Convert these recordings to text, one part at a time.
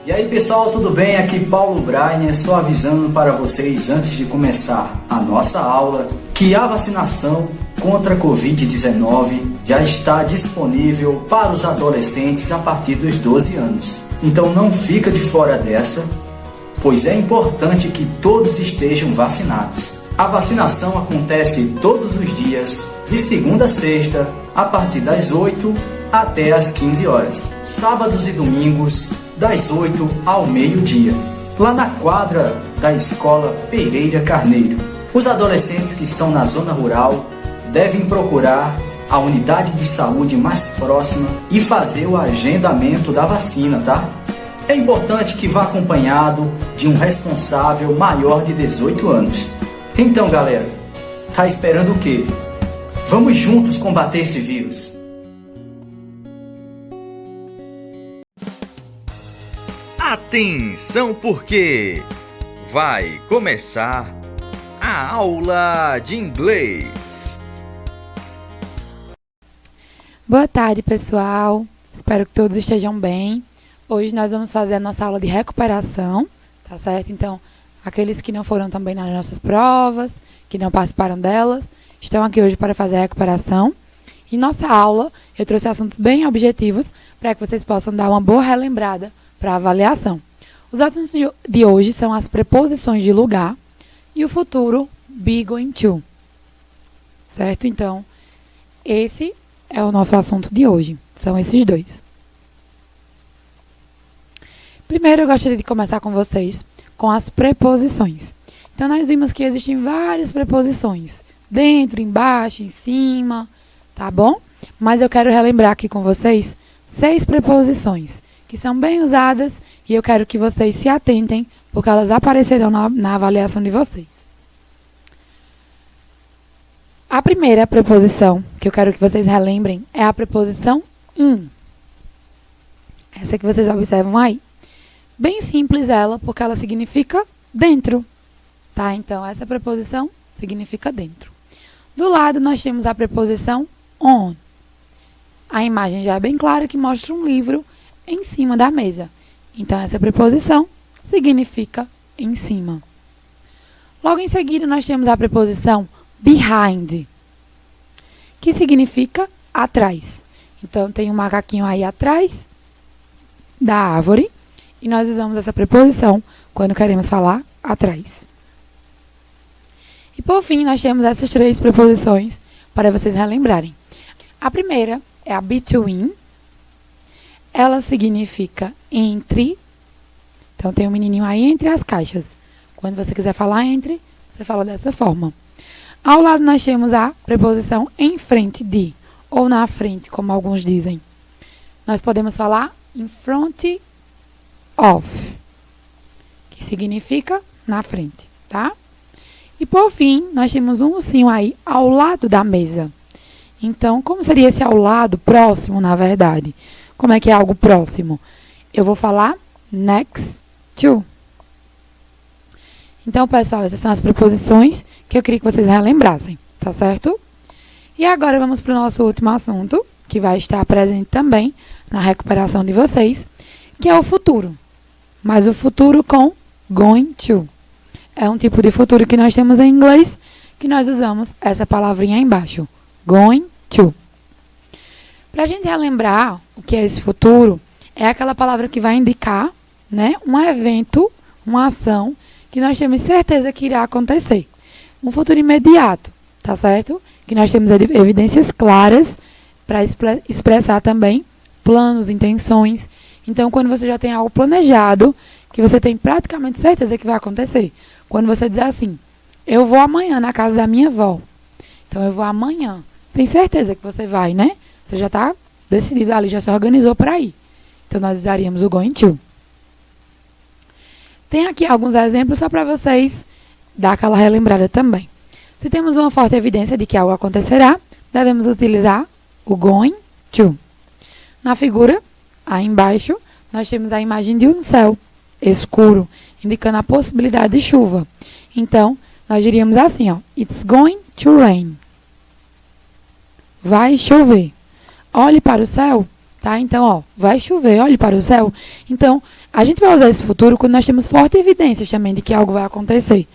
E aí pessoal, tudo bem? Aqui Paulo Brainer, só avisando para vocês antes de começar a nossa aula que a vacinação contra a Covid-19 já está disponível para os adolescentes a partir dos 12 anos. Então não fica de fora dessa, pois é importante que todos estejam vacinados. A vacinação acontece todos os dias, de segunda a sexta, a partir das 8 até as 15 horas. Sábados e domingos, das 8 ao meio-dia, lá na quadra da Escola Pereira Carneiro. Os adolescentes que estão na zona rural devem procurar a unidade de saúde mais próxima e fazer o agendamento da vacina, tá? É importante que vá acompanhado de um responsável maior de 18 anos. Então, galera, tá esperando o quê? Vamos juntos combater esse vírus. Atenção, porque vai começar a aula de inglês. Boa tarde, pessoal. Espero que todos estejam bem. Hoje nós vamos fazer a nossa aula de recuperação, tá certo? Então, aqueles que não foram também nas nossas provas, que não participaram delas, estão aqui hoje para fazer a recuperação. Em nossa aula, eu trouxe assuntos bem objetivos para que vocês possam dar uma boa relembrada para a avaliação. Os assuntos de hoje são as preposições de lugar e o futuro be going to. Certo? Então, esse é o nosso assunto de hoje. São esses dois. Primeiro, eu gostaria de começar com vocês com as preposições. Então, nós vimos que existem várias preposições. Dentro, embaixo, em cima, tá bom? Mas eu quero relembrar aqui com vocês 6 preposições que são bem usadas e eu quero que vocês se atentem, porque elas aparecerão na avaliação de vocês. A primeira preposição que eu quero que vocês relembrem é a preposição in. Essa que vocês observam aí. Bem simples ela, porque ela significa dentro. Tá? Então, essa preposição significa dentro. Do lado, nós temos a preposição on. A imagem já é bem clara que mostra um livro em cima da mesa. Então, essa preposição significa em cima. Logo em seguida, nós temos a preposição behind, que significa atrás. Então, tem um macaquinho aí atrás da árvore e nós usamos essa preposição quando queremos falar atrás. E, por fim, nós temos essas 3 preposições para vocês relembrarem. A primeira é a between. Ela significa entre. Então, tem um menininho aí entre as caixas. Quando você quiser falar entre, você fala dessa forma. Ao lado, nós temos a preposição em frente de, ou na frente, como alguns dizem. Nós podemos falar in front of, que significa na frente, tá? E, por fim, nós temos um ursinho aí ao lado da mesa. Então, como seria esse ao lado? Próximo, na verdade. Como é que é algo próximo? Eu vou falar next to. Então, pessoal, essas são as preposições que eu queria que vocês relembrassem, tá certo? E agora vamos para o nosso último assunto, que vai estar presente também na recuperação de vocês, que é o futuro. Mas o futuro com going to. É um tipo de futuro que nós temos em inglês, que nós usamos essa palavrinha aí embaixo. Going to. Para a gente relembrar o que é esse futuro, é aquela palavra que vai indicar, né, um evento, uma ação, que nós temos certeza que irá acontecer. Um futuro imediato, tá certo? Que nós temos evidências claras para expressar também planos, intenções. Então, quando você já tem algo planejado, que você tem praticamente certeza que vai acontecer. Quando você diz assim, eu vou amanhã na casa da minha avó. Então, eu vou amanhã. Você tem certeza que você vai, né? Você já está decidido ali, já se organizou para ir. Então, nós usaríamos o going to. Tem aqui alguns exemplos só para vocês dar aquela relembrada também. Se temos uma forte evidência de que algo acontecerá, devemos utilizar o going to. Na figura, aí embaixo, nós temos a imagem de um céu escuro, indicando a possibilidade de chuva. Então, nós diríamos assim, ó, it's going to rain. Vai chover. Olhe para o céu, tá? Então, ó, vai chover, olhe para o céu. Então, a gente vai usar esse futuro quando nós temos fortes evidências também de que algo vai acontecer.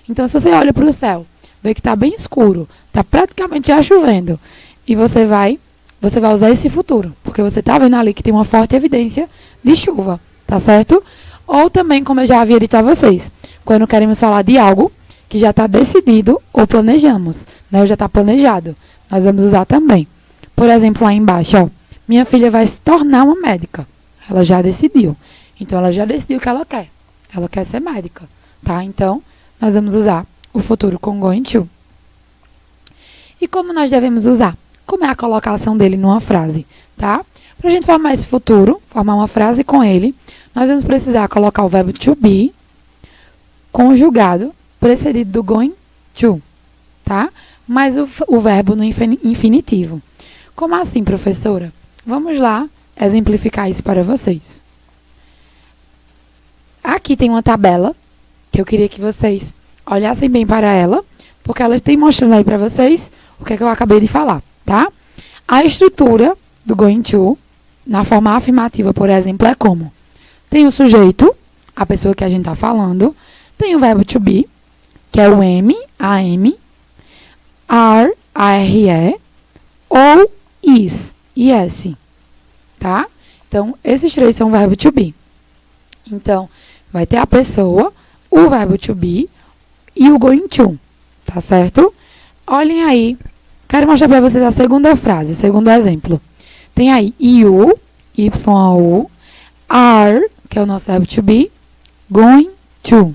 Então, se você olha para o céu, vê que está bem escuro, está praticamente já chovendo, e você vai usar esse futuro, porque você está vendo ali que tem uma forte evidência de chuva, tá certo? Ou também, como eu já havia dito a vocês, quando queremos falar de algo que já está decidido ou planejamos, né? Ou já está planejado, nós vamos usar também. Por exemplo, lá embaixo, ó, minha filha vai se tornar uma médica. Ela já decidiu. Então, ela já decidiu o que ela quer. Ela quer ser médica, tá? Então, nós vamos usar o futuro com going to. E como nós devemos usar? Como é a colocação dele numa frase, tá? Para a gente formar esse futuro, formar uma frase com ele, nós vamos precisar colocar o verbo to be conjugado, precedido do going to, tá? Mas o verbo no infinitivo. Como assim, professora? Vamos lá exemplificar isso para vocês. Aqui tem uma tabela que eu queria que vocês olhassem bem para ela, porque ela tem mostrando aí para vocês o que é que eu acabei de falar, tá? A estrutura do going to, na forma afirmativa, por exemplo, é como? Tem o sujeito, a pessoa que a gente está falando, tem o verbo to be, que é o am, am, are, are, ou is, is, tá? Então, esses três são o verbo to be. Então, vai ter a pessoa, o verbo to be e o going to, tá certo? Olhem aí, quero mostrar para vocês a segunda frase, o segundo exemplo. Tem aí you, y-o-u, are, que é o nosso verbo to be, going to.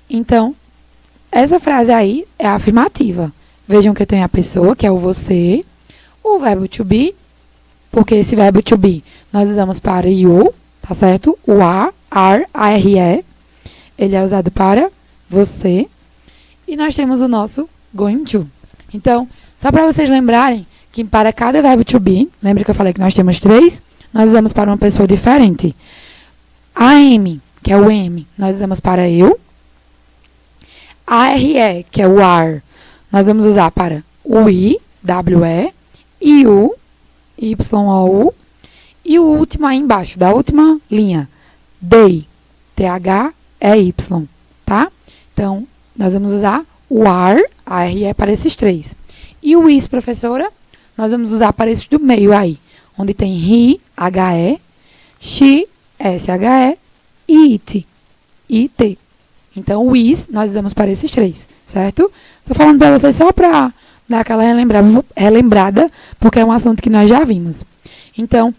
Então, essa frase aí é afirmativa. Vejam que eu tenho a pessoa, que é o você, o verbo to be, porque esse verbo to be nós usamos para you, tá certo? O are, ele é usado para você. E nós temos o nosso going to. Então, só para vocês lembrarem que para cada verbo to be, lembra que eu falei que nós temos três? Nós usamos para uma pessoa diferente. Am, que é o am, nós usamos para eu. Are, que é o are, nós vamos usar para o I, W-E, e o Y-O-U, e o último aí embaixo, da última linha, they, T-H-E-Y, tá? Então, nós vamos usar o are, are para esses três. E o is, professora, nós vamos usar para esses do meio aí, onde tem he, H-E, she, S-H-E, e it, I-T. Então, o is nós usamos para esses três, certo? Estou falando para vocês só para dar aquela relembrada, porque é um assunto que nós já vimos. Então,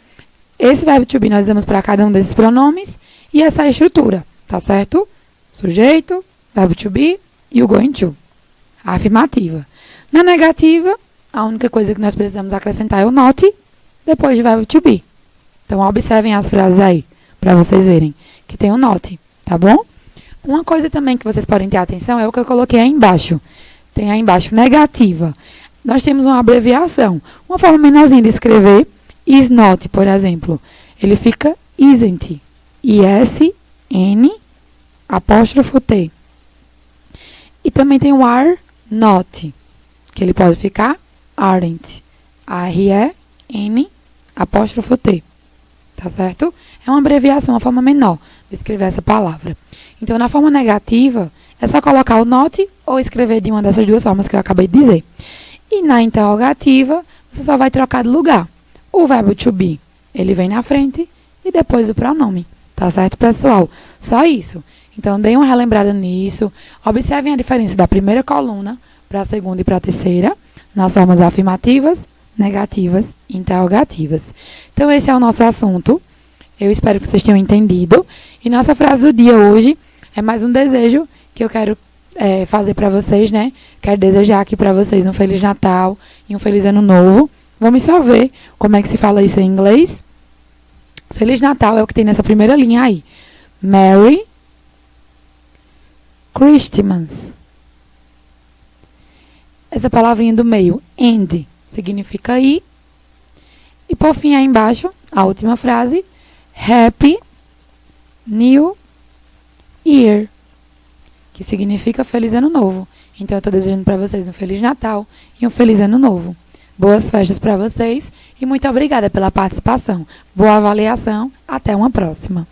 esse verbo to be nós usamos para cada um desses pronomes e essa é a estrutura, tá certo? Sujeito, verbo to be e o going to. A afirmativa. Na negativa, a única coisa que nós precisamos acrescentar é o not depois do verbo to be. Então, observem as frases aí, para vocês verem que tem o not, tá bom? Uma coisa também que vocês podem ter atenção é o que eu coloquei aí embaixo. Tem aí embaixo negativa. Nós temos uma abreviação. Uma forma menorzinha de escrever is not, por exemplo. Ele fica isn't. I-S-N apóstrofo T. E também tem o are not, que ele pode ficar aren't. A-R-E-N apóstrofo T. Tá certo? É uma abreviação, uma forma menor de escrever essa palavra. Então, na forma negativa, é só colocar o not ou escrever de uma dessas duas formas que eu acabei de dizer. E na interrogativa, você só vai trocar de lugar. O verbo to be, ele vem na frente e depois o pronome. Tá certo, pessoal? Só isso. Então, deem uma relembrada nisso. Observem a diferença da primeira coluna para a segunda e para a terceira, nas formas afirmativas, negativas e interrogativas. Então, esse é o nosso assunto. Eu espero que vocês tenham entendido. E nossa frase do dia hoje é mais um desejo que eu quero fazer para vocês, né? Quero desejar aqui para vocês um Feliz Natal e um Feliz Ano Novo. Vamos só ver como é que se fala isso em inglês. Feliz Natal é o que tem nessa primeira linha aí. Merry Christmas. Essa palavrinha do meio, end, significa ir. E por fim, aí embaixo, a última frase, Happy New Year, que significa Feliz Ano Novo. Então, eu estou desejando para vocês um Feliz Natal e um Feliz Ano Novo. Boas festas para vocês e muito obrigada pela participação. Boa avaliação. Até uma próxima.